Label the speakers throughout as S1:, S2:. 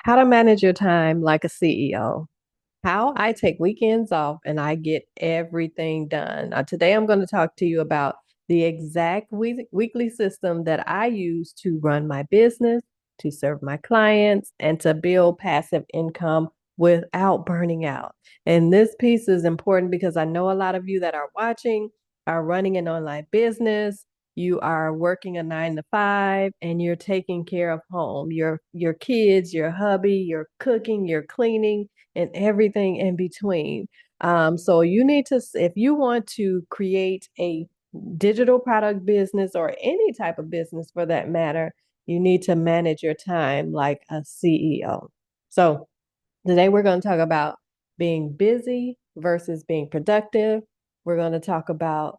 S1: How to manage your time like a CEO. How I take weekends off and I get everything done. Today, I'm going to talk to you about the exact weekly system that I use to run my business, to serve my clients, and to build passive income without burning out. And this piece is important because I know a lot of you that are watching are running an online business. You are working a 9 to 5 and you're taking care of home, your kids, your hubby, you're cooking, you're cleaning, and everything in between. So you need to, if you want to create a digital product business or any type of business for that matter, you need to manage your time like a CEO. So today we're going to talk about being busy versus being productive. We're going to talk about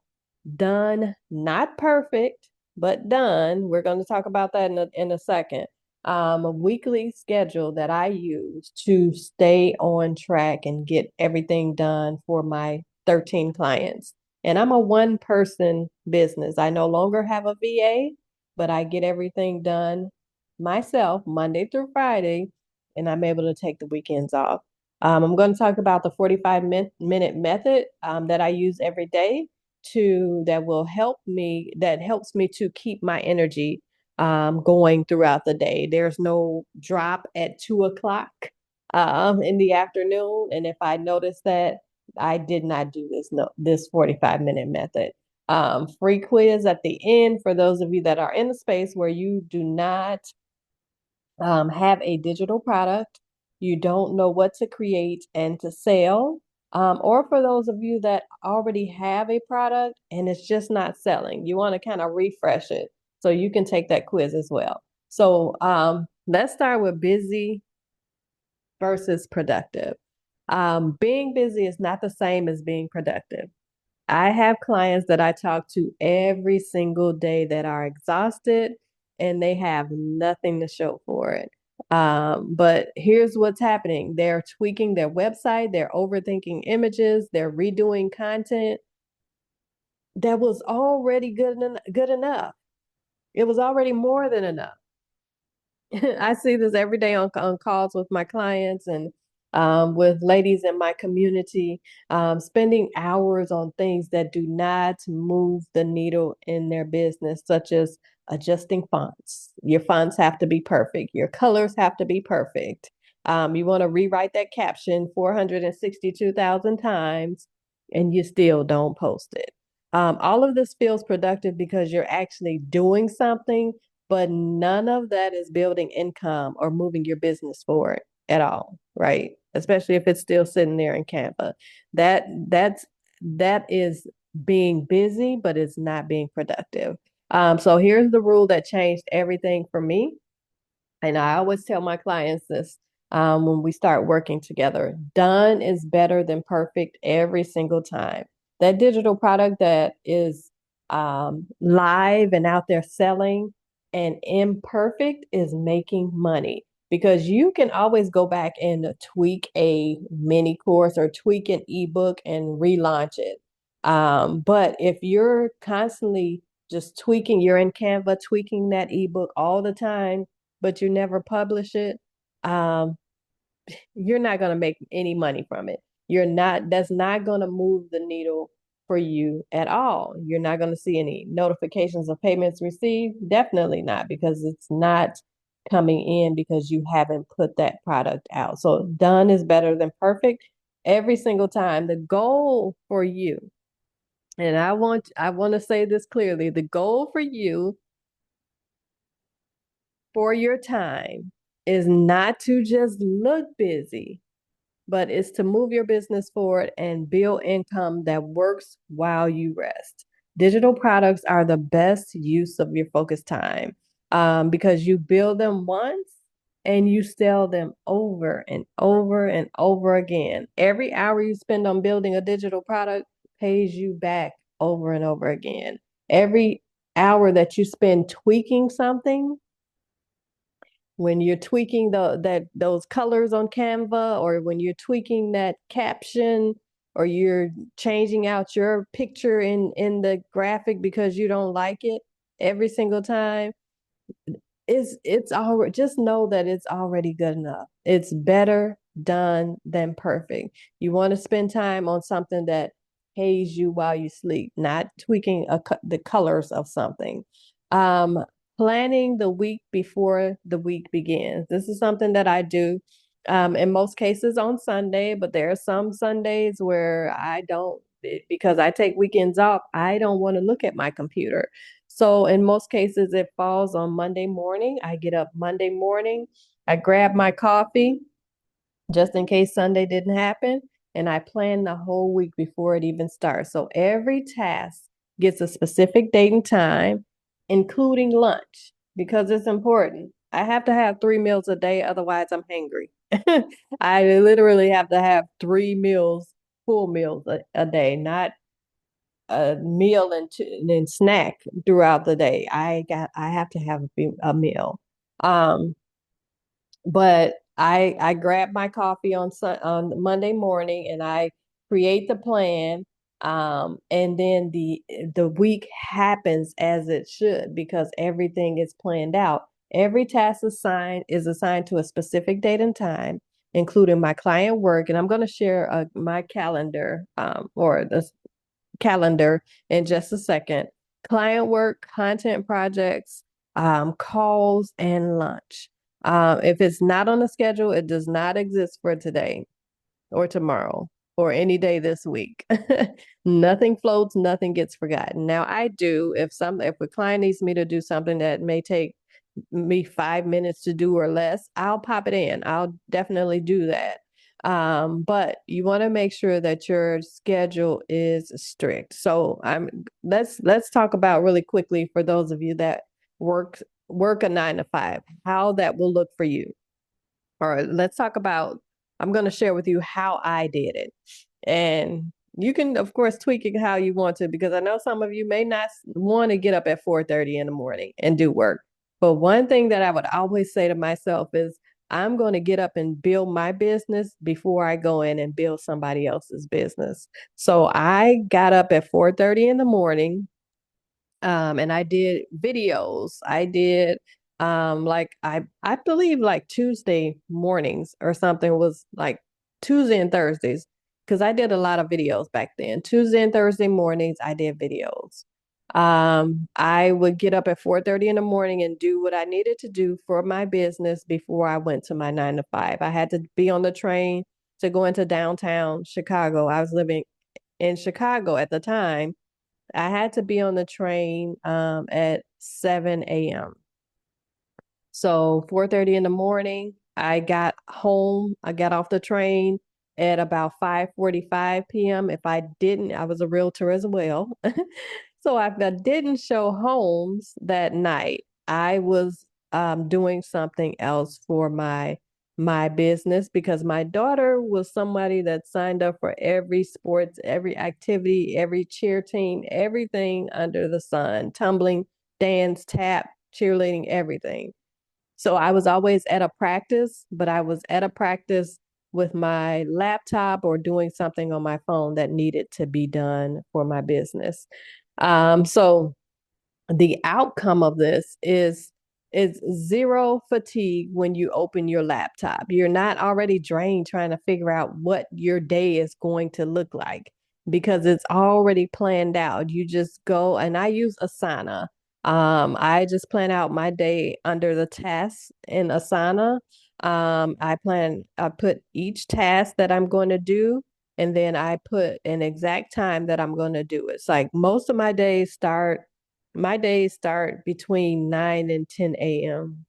S1: done, not perfect, but done. We're going to talk about that in a second. A weekly schedule that I use to stay on track and get everything done for my 13 clients. And I'm a one person business. I no longer have a VA, but I get everything done myself Monday through Friday, and I'm able to take the weekends off. I'm going to talk about the 45-minute method that I use every day that helps me to keep my energy going throughout the day. There's no drop at 2 o'clock in the afternoon. And if I notice that, I did not do this 45-minute method. Free quiz at the end for those of you that are in the space where you do not have a digital product, you don't know what to create and to sell, or for those of you that already have a product and it's just not selling, you want to kind of refresh it. So you can take that quiz as well. So let's start with busy versus productive. Being busy is not the same as being productive. I have clients that I talk to every single day that are exhausted and they have nothing to show for it. But here's what's happening. They're tweaking their website, they're overthinking images, they're redoing content that was already good enough. It was already more than enough. I see this every day on calls with my clients and with ladies in my community, spending hours on things that do not move the needle in their business, such as adjusting fonts. Your fonts have to be perfect. Your colors have to be perfect. You want to rewrite that caption 462,000 times and you still don't post it. All of this feels productive because you're actually doing something, but none of that is building income or moving your business forward at all, right? Especially if it's still sitting there in Canva. That is being busy, but it's not being productive. So here's the rule that changed everything for me. And I always tell my clients this when we start working together. Done is better than perfect every single time. That digital product that is live and out there selling and imperfect is making money because you can always go back and tweak a mini course or tweak an ebook and relaunch it. But if you're constantly just tweaking, you're in Canva tweaking that ebook all the time, but you never publish it, um, you're not going to make any money from it. That's not going to move the needle for you at all. You're not going to see any notifications of payments received. Definitely not, because it's not coming in because you haven't put that product out. So done is better than perfect every single time. The goal for you, and I want to say this clearly, the goal for you for your time is not to just look busy, but it's to move your business forward and build income that works while you rest. Digital products are the best use of your focus time because you build them once and you sell them over and over and over again. Every hour you spend on building a digital product pays you back over and over again. Every hour that you spend tweaking something, when you're tweaking those colors on Canva, or when you're tweaking that caption, or you're changing out your picture in the graphic because you don't like it every single time, it's already, just know that it's already good enough. It's better done than perfect. You want to spend time on something that pays you while you sleep, not tweaking the colors of something. Um, Planning the week before the week begins. This is something that I do in most cases on Sunday, but there are some Sundays where I don't, because I take weekends off. I don't want to look at my computer. So in most cases, it falls on Monday morning. I get up Monday morning, I grab my coffee just in case Sunday didn't happen, and I plan the whole week before it even starts. So every task gets a specific date and time, including lunch, because it's important. I have to have 3 meals a day, otherwise I'm hangry. I literally have to have 3 meals, full meals a day, not a meal and snack throughout the day. I have to have a meal. Um, but I grab my coffee on Monday morning and I create the plan. And then the week happens as it should because everything is planned out. Every task is assigned to a specific date and time, including my client work. And I'm going to share my calendar or the calendar in just a second. Client work, content projects, calls, and lunch. If it's not on the schedule, it does not exist for today or tomorrow or any day this week. Nothing floats, nothing gets forgotten. Now I do if a client needs me to do something that may take me 5 minutes to do or less, I'll pop it in. I'll definitely do that. But you want to make sure that your schedule is strict. So let's talk about really quickly for those of you that work a 9 to 5, how that will look for you. Or let's talk about, I'm going to share with you how I did it. And you can, of course, tweak it how you want to, because I know some of you may not want to get up at 4:30 in the morning and do work. But one thing that I would always say to myself is, I'm going to get up and build my business before I go in and build somebody else's business. So I got up at 4:30 in the morning, and I did videos. I did like I believe like Tuesday mornings or something was like Tuesday and Thursdays because I did a lot of videos back then. Tuesday and Thursday mornings I did videos. I would get up at 4:30 in the morning and do what I needed to do for my business before I went to my 9 to 5. I had to be on the train to go into downtown Chicago. I was living in Chicago at the time. I had to be on the train at 7 a.m. So 4:30 in the morning, I got home. I got off the train at about 5:45 p.m. If I didn't, I was a realtor as well. So if I didn't show homes that night, I was doing something else for my business because my daughter was somebody that signed up for every sports, every activity, every cheer team, everything under the sun, tumbling, dance, tap, cheerleading, everything. So I was always at a practice, but I was at a practice with my laptop or doing something on my phone that needed to be done for my business. So the outcome of this is zero fatigue when you open your laptop. You're not already drained trying to figure out what your day is going to look like because it's already planned out. You just go, and I use Asana. I just plan out my day under the tasks in Asana. I put each task that I'm going to do, and then I put an exact time that I'm going to do it. It's like most of my days start between 9 and 10 a.m.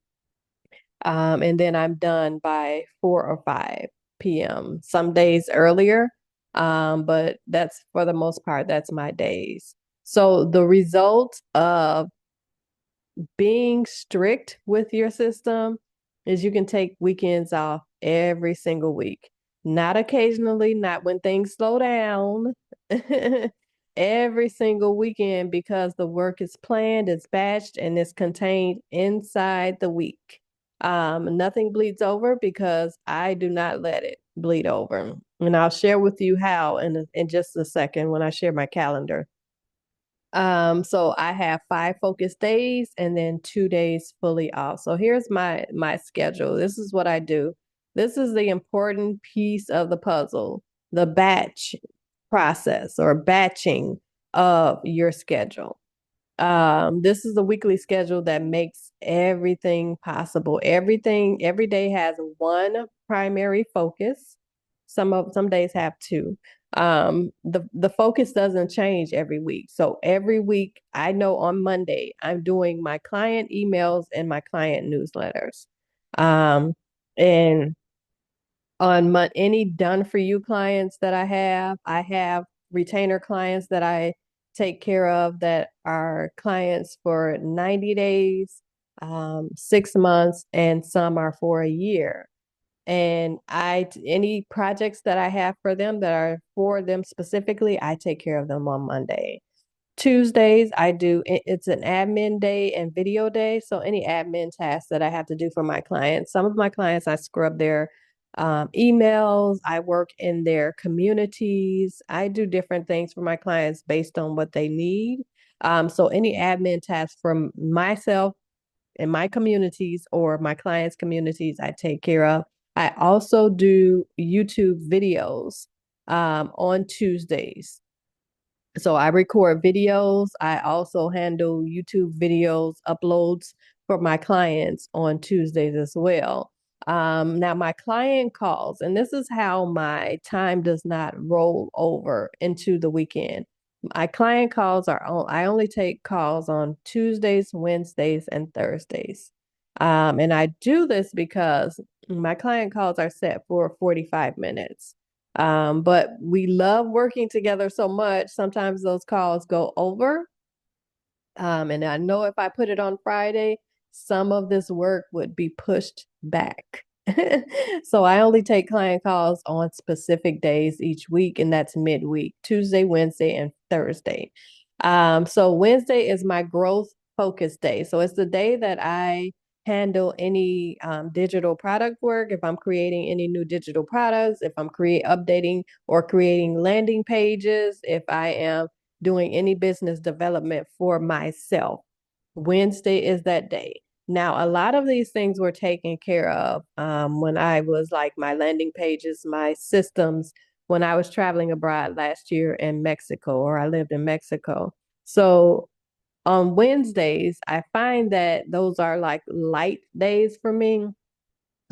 S1: And then I'm done by 4 or 5 p.m. Some days earlier, but that's for the most part, that's my days. So the result of being strict with your system is you can take weekends off every single week. Not occasionally, not when things slow down. Every single weekend because the work is planned, it's batched, and it's contained inside the week. Nothing bleeds over because I do not let it bleed over. And I'll share with you how in just a second when I share my calendar. So I have 5 focus days and then 2 days fully off. So here's my schedule. This is what I do. This is the important piece of the puzzle, the batch process or batching of your schedule. This is the weekly schedule that makes everything possible. Every day has one primary focus. Some days have two. The focus doesn't change every week. So every week, I know on Monday, I'm doing my client emails and my client newsletters. And on any done for you clients that I have retainer clients that I take care of that are clients for 90 days, 6 months, and some are for a year. And any projects that I have for them that are for them specifically, I take care of them on Monday. Tuesdays, it's an admin day and video day. So any admin tasks that I have to do for my clients, some of my clients, I scrub their emails, I work in their communities, I do different things for my clients based on what they need. So any admin tasks from myself in my communities or my clients' communities, I take care of. I also do YouTube videos on Tuesdays. So I record videos. I also handle YouTube videos uploads for my clients on Tuesdays as well. Now my client calls, and this is how my time does not roll over into the weekend. My client calls I only take calls on Tuesdays, Wednesdays, and Thursdays. And I do this because my client calls are set for 45 minutes. But we love working together so much. Sometimes those calls go over. And I know if I put it on Friday, some of this work would be pushed back. So I only take client calls on specific days each week, and that's midweek, Tuesday, Wednesday, and Thursday. So Wednesday is my growth focus day. So it's the day that I handle any digital product work. If I'm creating any new digital products, if I'm updating or creating landing pages, if I am doing any business development for myself. Wednesday is that day. Now, a lot of these things were taken care of when I was like my landing pages, my systems, when I was traveling abroad last year in Mexico, or I lived in Mexico. So on Wednesdays, I find that those are like light days for me.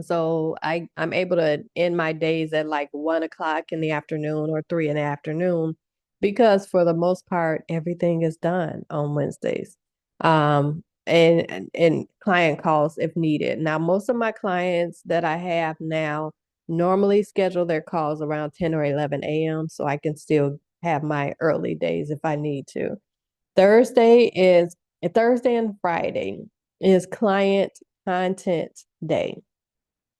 S1: So I'm able to end my days at like 1 o'clock in the afternoon or 3 in the afternoon because for the most part, everything is done on Wednesdays. And client calls if needed. Now, most of my clients that I have now normally schedule their calls around 10 or 11 a.m. so I can still have my early days if I need to. Thursday is Thursday and Friday is client content day.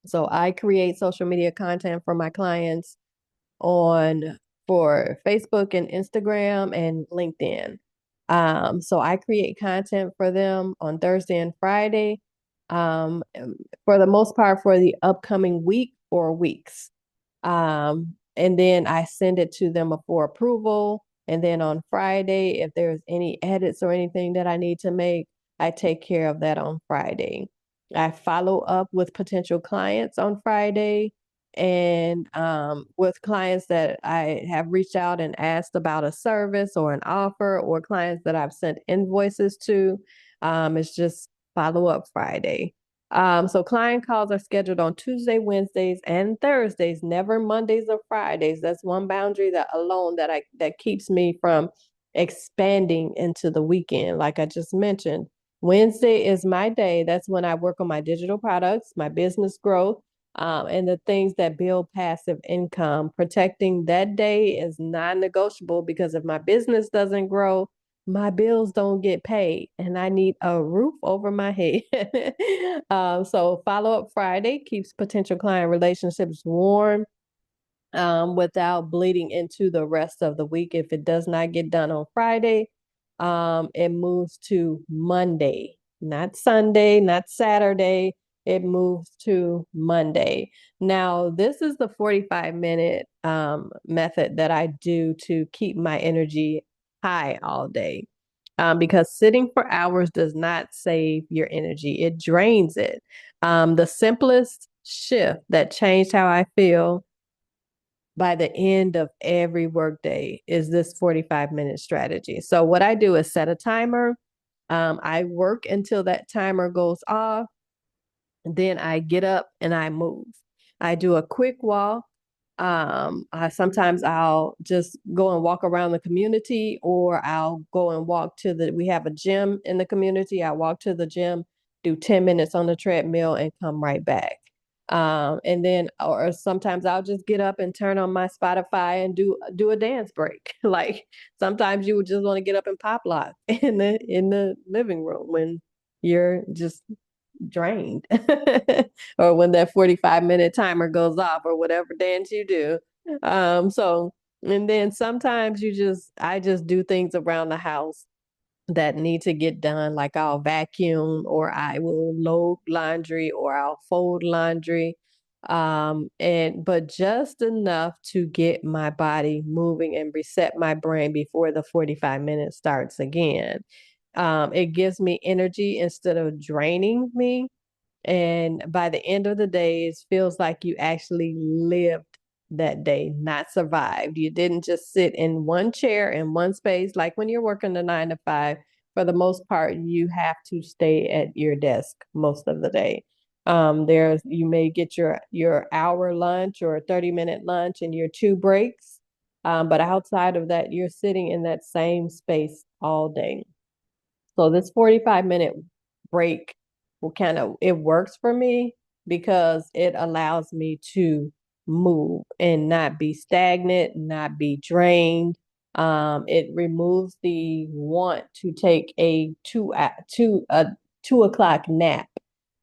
S1: So I create social media content for my clients on for Facebook and Instagram and LinkedIn. So I create content for them on Thursday and Friday, um, for the most part for the upcoming week or weeks. And then I send it to them for approval. And then on Friday, if there's any edits or anything that I need to make, I take care of that on Friday. I follow up with potential clients on Friday and with clients that I have reached out and asked about a service or an offer or clients that I've sent invoices to. It's just follow up Friday. So client calls are scheduled on Tuesday, Wednesdays, and Thursdays, never Mondays or Fridays. That's one boundary that keeps me from expanding into the weekend. Like I just mentioned, Wednesday is my day. That's when I work on my digital products, my business growth, and the things that build passive income. Protecting that day is non-negotiable because if my business doesn't grow, my bills don't get paid and I need a roof over my head. So follow up Friday keeps potential client relationships warm without bleeding into the rest of the week. If it does not get done on Friday, it moves to Monday, not Sunday, not Saturday. It moves to Monday. Now, this is the 45-minute method that I do to keep my energy high all day. because sitting for hours does not save your energy, it drains it. The simplest shift that changed how I feel by the end of every workday is this 45-minute strategy. So, what I do is set a timer. I work until that timer goes off. Then I get up and I move. I do a quick walk. Sometimes I'll just go and walk around the community, or I'll go and walk to we have a gym in the community. I walk to the gym, do 10 minutes on the treadmill, and come right back. And then, or sometimes I'll just get up and turn on my Spotify and do a dance break. Like sometimes you would just want to get up and pop lock in the living room when you're just drained or when that 45-minute timer goes off or whatever dance you do. So and then sometimes I just do things around the house that need to get done, like I'll vacuum, or I will load laundry, or I'll fold laundry. And but just enough to get my body moving and reset my brain before the 45 minutes starts again. It gives me energy instead of draining me. And by the end of the day, it feels like you actually lived that day, not survived. You didn't just sit in one chair in one space. Like when you're working the 9 to 5, for the most part, you have to stay at your desk most of the day. You may get your hour lunch or a 30-minute lunch and your two breaks. But outside of that, you're sitting in that same space all day. So this 45-minute break it works for me because it allows me to move and not be stagnant, not be drained. It removes the want to take a 2 o'clock nap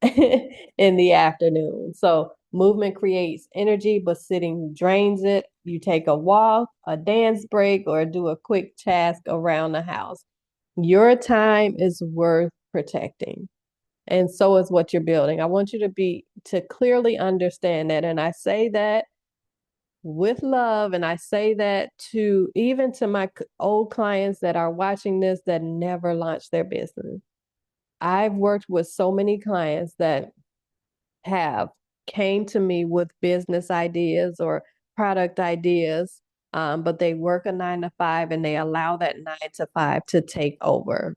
S1: in the afternoon. So movement creates energy, but sitting drains it. You take a walk, a dance break, or do a quick task around the house. Your time is worth protecting, and so is what you're building. I want you to clearly understand that. And I say that with love, and I say that to even to my old clients that are watching this that never launched their business. I've worked with so many clients that have came to me with business ideas or product ideas, but they work a 9 to 5 and they allow that 9 to 5 to take over.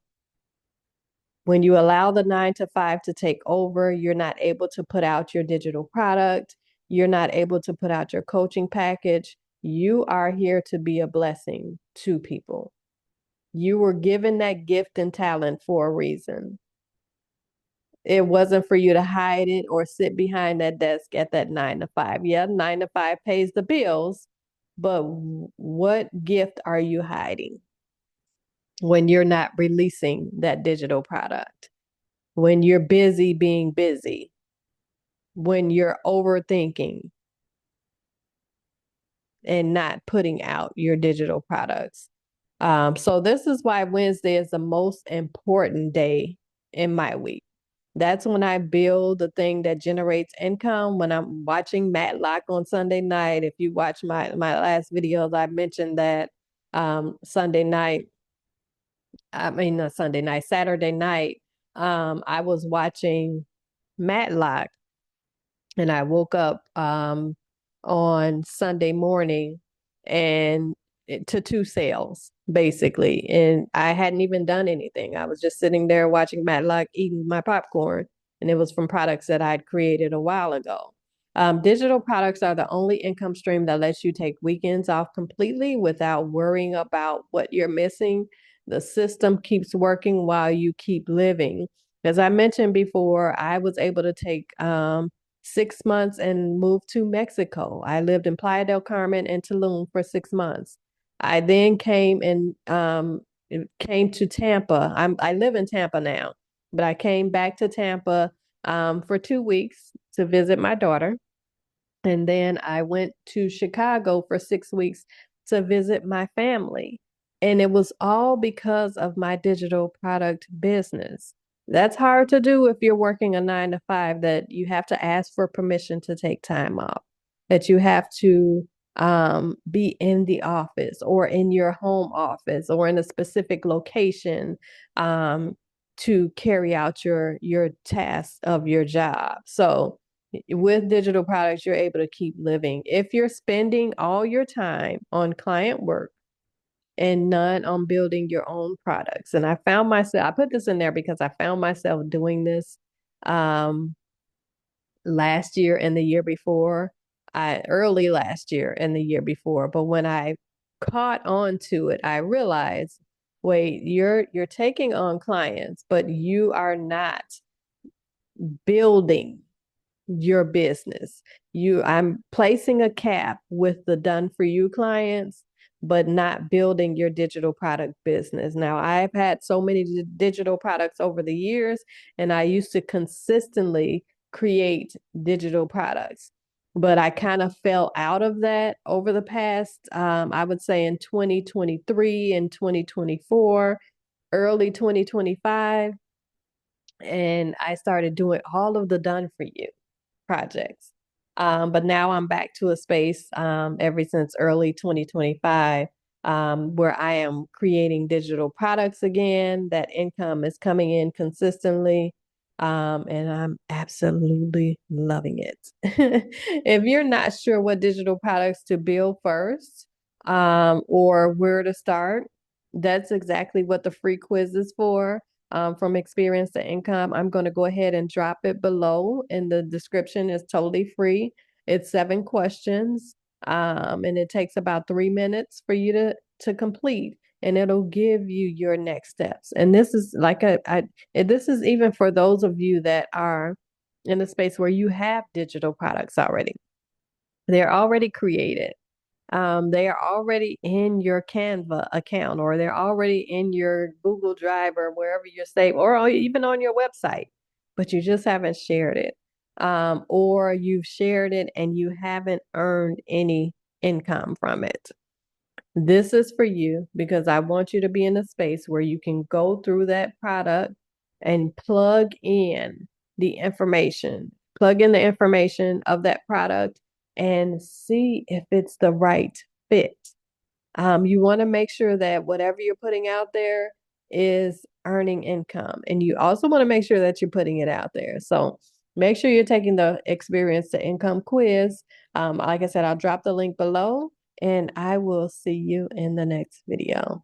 S1: When you allow the 9 to 5 to take over, you're not able to put out your digital product. You're not able to put out your coaching package. You are here to be a blessing to people. You were given that gift and talent for a reason. It wasn't for you to hide it or sit behind that desk at that 9 to 5. Yeah, 9 to 5 pays the bills, but what gift are you hiding when you're not releasing that digital product? When you're busy being busy, when you're overthinking and not putting out your digital products. So this is why Wednesday is the most important day in my week. That's when I build the thing that generates income. When I'm watching Matlock on Sunday night, if you watch my last videos, I mentioned that Sunday night, I mean, not Sunday night, Saturday night, I was watching Matlock, and I woke up on Sunday morning and to two sales basically, and I hadn't even done anything. I was just sitting there watching Matlock, eating my popcorn, and it was from products that I'd created a while ago. Digital products are the only income stream that lets you take weekends off completely without worrying about what you're missing. The system keeps working while you keep living. As I mentioned before, I was able to take 6 months and moved to Mexico. I lived in Playa del Carmen and Tulum for 6 months. I then came to Tampa. I live in Tampa now, but I came back to Tampa for 2 weeks to visit my daughter. And then I went to Chicago for 6 weeks to visit my family. And it was all because of my digital product business. That's hard to do if you're working a 9 to 5, that you have to ask for permission to take time off, that you have to be in the office or in your home office or in a specific location um, to carry out your tasks of your job. So with digital products, you're able to keep living. If you're spending all your time on client work and none on building your own products, and I found myself, I put this in there because I found myself doing this um, last year and the year before. I early last year and the year before, but when I caught on to it, I realized, wait, you're taking on clients, but you are not building your business. I'm placing a cap with the done for you clients, but not building your digital product business. Now, I've had so many digital products over the years, and I used to consistently create digital products. But I kind of fell out of that over the past, I would say in 2023 and 2024, early 2025. And I started doing all of the done for you projects. But now I'm back to a space ever since early 2025 where I am creating digital products again. That income is coming in consistently. And I'm absolutely loving it. If you're not sure what digital products to build first or where to start, that's exactly what the free quiz is for from experience to income. I'm going to go ahead and drop it below in the description. It's totally free. It's 7 questions, and it takes about 3 minutes for you to complete, and it'll give you your next steps. And this is like this is even for those of you that are in a space where you have digital products already. They're already created. They are already in your Canva account, or they're already in your Google Drive or wherever you're saved, or even on your website, but you just haven't shared it. Or you've shared it and you haven't earned any income from it. This is for you because I want you to be in a space where you can go through that product and plug in the information of that product and see if it's the right fit. You want to make sure that whatever you're putting out there is earning income. And you also want to make sure that you're putting it out there. So make sure you're taking the experience to income quiz. Like I said, I'll drop the link below and I will see you in the next video.